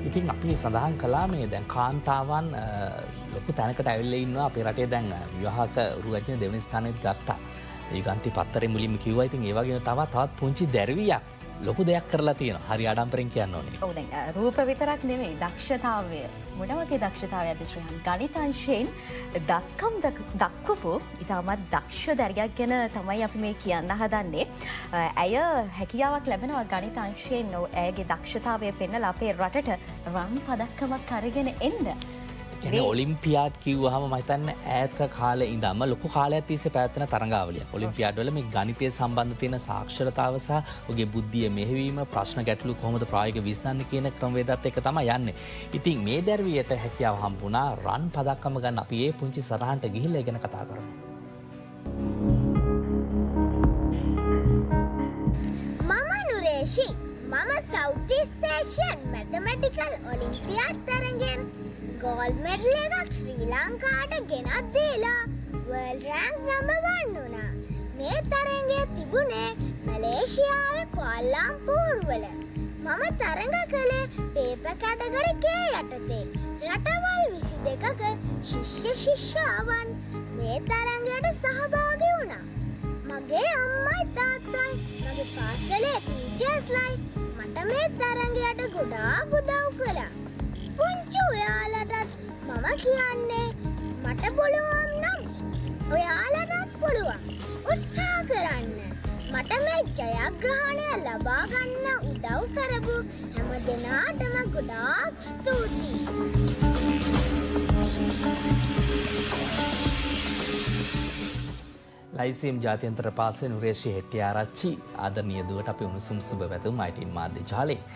ඉතින් අපි සඳහන් කළා මේ දැන් කාන්තාවන් ලොකු තැනකට ඇවිල්ලා ඉන්නවා අපේ රටේ දැන් විවාහක උරුගජන දෙවෙනි ස්ථානෙත් ගත්තා. ඒ ගාන්ති පත්තරේ මුලින්ම කිව්වා. ඉතින් ඒ වගේම තවත් පුංචි දැරිවියක් ලොකු දෙයක් කරලා තියෙනවා. හරි ආඩම්බරෙන් කියන්න ඕනේ. ඔව් දැන් රූප විතරක් නෙමෙයි දක්ෂතාවය. මොන වගේ දක්ෂතාවයක්ද ශ්‍රීහන්? ගණිතාංශයෙන් දස්කම් දක්වපු ඉතාමත් දක්ෂ දැරියක් ගැන තමයි අපි මේ කියන්න හදන්නේ. ඇය හැකියාවක් ලැබෙනවා ගණිතාංශයෙන් ඇයගේ දක්ෂතාවය පෙන්නලා අපේ රටට රන් පදක්කමක් අරගෙන එන්න. ඔලිම්පියාඩ් කිව්වහම මම හිතන්නේ ඈත කාලේ ඉඳන්ම ලොකු කාලයක් තිස්සේ පැවැත්වෙන තරඟාවලියක්. ඔලිම්පියාඩ් වල මේ ගණිතය සම්බන්ධ තියෙන සාක්ෂරතාව සහ ඔහුගේ බුද්ධිය මෙහෙවීම ප්‍රශ්න ගැටලු කොහොමද ප්‍රායෝගික විසඳන්නේ කියන ක්‍රමවේදات එක්ක තමයි යන්නේ. ඉතින් මේ දැරිවියට හැකියාව හම්බුණා රන් පදක්කම ගන්න. අපි ඒ පුංචි සරහන්ට ගිහිල්ලා ගැන කතා කරමු. මම නුරේෂි. මම South East Asian Mathematical Olympiad තරගෙන් ගෝල්ඩ් මෙඩල් එකක් ශ්‍රී ලංකාවට ගෙනත් දීලා වර්ල්ඩ් රෑන්ක් නම්බර් 1 වුණා. මේ තරඟය තිබුණේ මලේසියාවේ කුවාලාලම්පූර් වල. මම තරඟ කළේ පේපර් කැටගරි K යටතේ. රටවල් 22ක ශිෂ්‍ය ශිෂ්‍යාවන් මේ තරඟයට සහභාගී වුණා. මගේ අම්මයි තාත්තයි මගේ පාසලේ ටීචර්ස්ලයි මට මේ තරඟයට ගොඩාක් උදව් කළා. පුංචි ඔයාලටත් මම කියන්නේ මට පුළුවන් නම් ඔයාලටත් පුළුවන්. උත්සාහ කරන්න. මට මේ ජයග්‍රහණය ලබා ගන්න උදව් කරපු හැම දෙනාටම ගොඩාක් ස්තුතියි. ලයිසියම් ජාත්‍යන්තර පාසලේ නුරේෂි හෙට්ටිආරච්චි ආදරණීය දුවට අපි උණුසුම් සුබ පැතුම් ITN මාධ්‍ය ජාලේ.